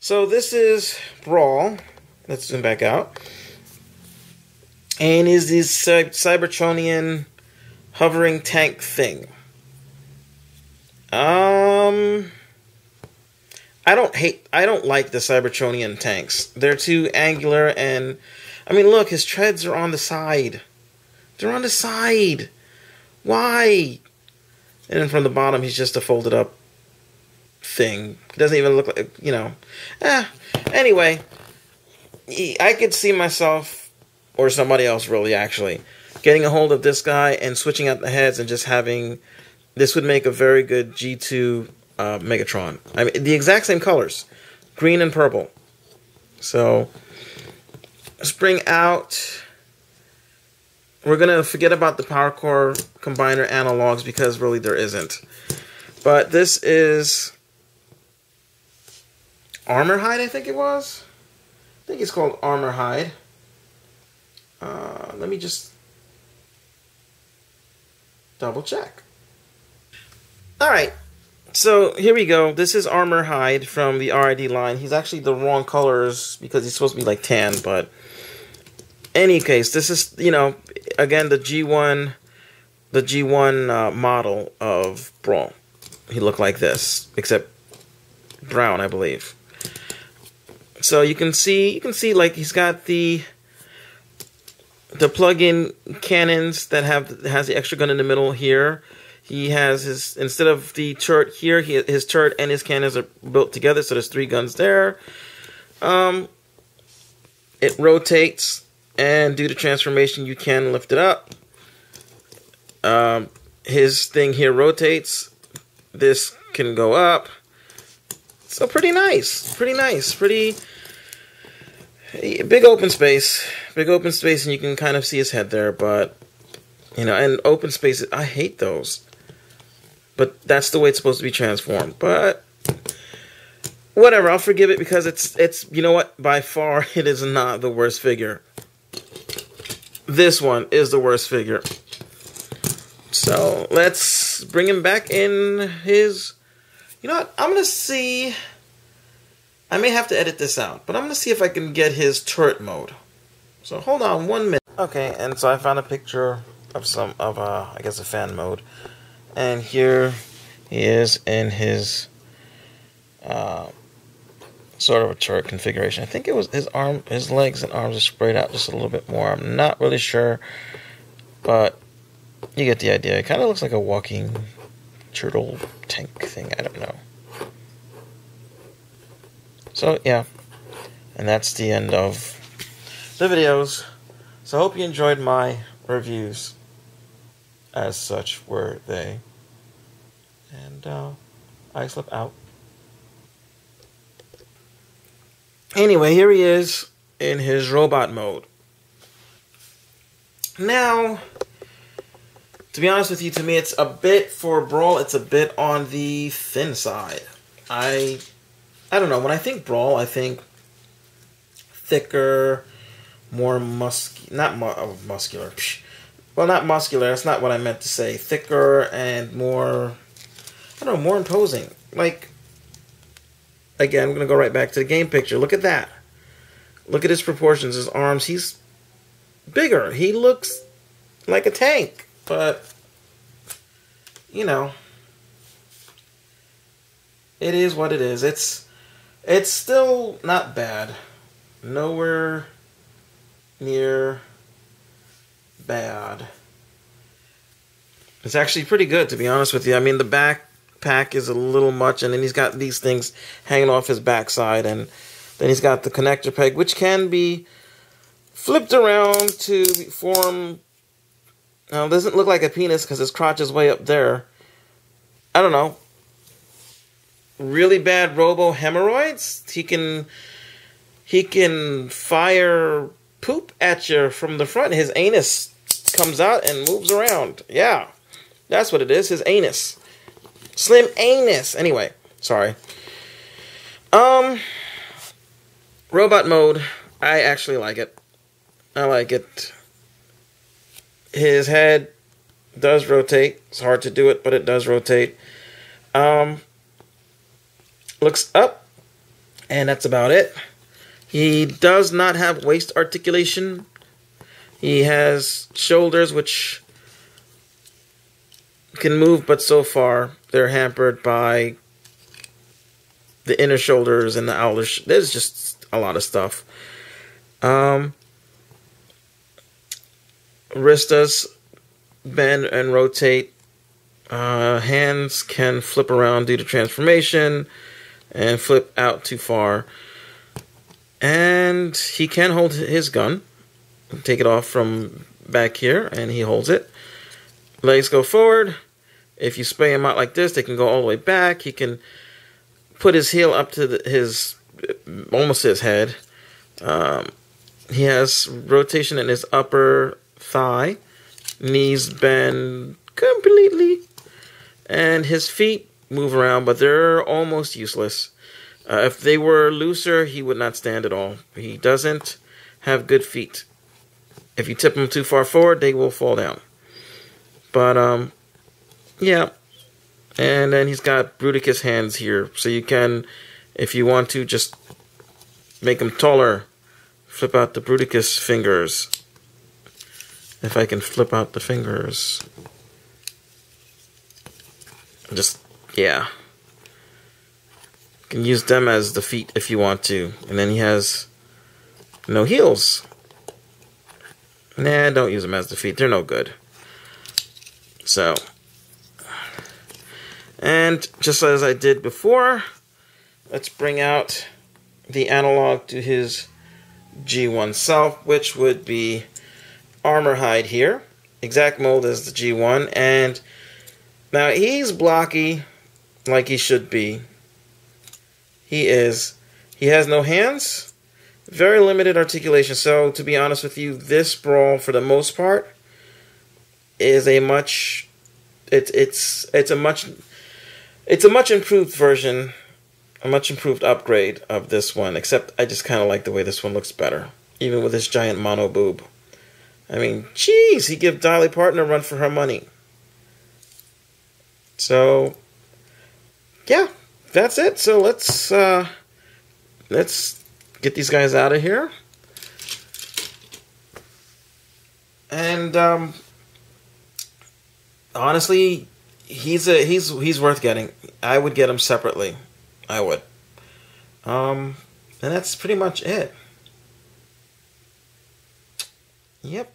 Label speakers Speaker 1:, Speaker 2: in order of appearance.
Speaker 1: So this is Brawl. Let's zoom back out. And is this Cybertronian hovering tank thing. I don't like the Cybertronian tanks. They're too angular, and I mean, look, his treads are on the side. They're on the side. Why? And then from the bottom, he's just a folded up thing. It doesn't even look like, you know. Anyway, I could see myself, or somebody else really, actually, getting a hold of this guy and switching out the heads and just having... This would make a very good G2 Megatron. I mean, the exact same colors. Green and purple. So, let's bring out... We're going to forget about the Power Core Combiner analogs because really there isn't. But this is... Armor Hide, I think it was? I think it's called Armor Hide. Let me just double check. Alright, so here we go. This is Armor Hide from the RID line. He's actually the wrong colors because he's supposed to be like tan, but any case, this is, you know, again, the G1 model of Brawl. He looked like this, except brown, I believe. So you can see like he's got the plug-in cannons that has the extra gun in the middle here. He has his, instead of the turret here, his turret and his cannons are built together, so there's 3 guns there. It rotates, and due to transformation, you can lift it up. His thing here rotates. This can go up. So pretty nice, pretty big open space, and you can kind of see his head there. But you know, and open spaces, I hate those. But that's the way it's supposed to be transformed. But whatever, I'll forgive it because it's you know what? By far, it is not the worst figure. This one is the worst figure. So let's bring him back in his. You know what? I'm gonna see. I may have to edit this out, but I'm gonna see if I can get his turret mode. So hold on 1 minute. Okay, and so I found a picture of I guess a fan mode. And here he is in his sort of a turret configuration. I think it was his legs and arms are sprayed out just a little bit more. I'm not really sure, but you get the idea. It kind of looks like a walking turtle tank thing. I don't know. So yeah, and that's the end of the videos. So I hope you enjoyed my reviews. As such were they. And I slip out. Anyway, here he is in his robot mode. Now, to be honest with you, to me it's a bit, for Brawl, it's a bit on the thin side. I don't know, when I think Brawl, I think thicker, more muscular. Well, not muscular, that's not what I meant to say. Thicker and more, I don't know, more imposing. Like, again, I'm going to go right back to the game picture. Look at that. Look at his proportions, his arms. He's bigger. He looks like a tank. But, you know, it is what it is. It's still not bad. Nowhere near bad. It's actually pretty good, to be honest with you. I mean, the backpack is a little much, and then he's got these things hanging off his backside, and then he's got the connector peg, which can be flipped around to form... Now, it doesn't look like a penis because his crotch is way up there. I don't know. Really bad robo hemorrhoids? He can fire poop at you from the front. His anus comes out and moves around. Yeah, that's what it is. His anus. Slim anus. Anyway, sorry. Robot mode. I actually like it. I like it. His head does rotate. It's hard to do it, but it does rotate. Looks up And that's about it. He does not have waist articulation. He has shoulders which can move, but so far they're hampered by the inner shoulders and the outer. There's just a lot of stuff. Wrist does bend and rotate. Hands can flip around due to transformation and flip out too far. And he can hold his gun. Take it off from back here, and he holds it. Legs go forward. If you spray him out like this, they can go all the way back. He can put his heel up to his almost his head. He has rotation in his upper thigh. Knees bend completely. And his feet move around, but they're almost useless. If they were looser, he would not stand at all. He doesn't have good feet. If you tip them too far forward, they will fall down. But, yeah. And then he's got Bruticus hands here. So you can, if you want to, just make them taller. Flip out the Bruticus fingers. If I can flip out the fingers. Just, yeah. You can use them as the feet if you want to. And then he has no heels. Nah, don't use them as the feet. They're no good. So. And just as I did before, let's bring out the analog to his G1 self, which would be Armor Hide here. Exact mold as the G1. And now he's blocky like he should be. He is. He has no hands. Very limited articulation. So, to be honest with you, this Brawl, for the most part, is a much... It's a much improved version, a much improved upgrade of this one. Except I just kind of like the way this one looks better, even with this giant mono boob. I mean, jeez, he give Dolly Parton a run for her money. So, yeah, that's it. So let's get these guys out of here. And honestly, he's worth getting. I would get him separately. I would. And that's pretty much it. Yep.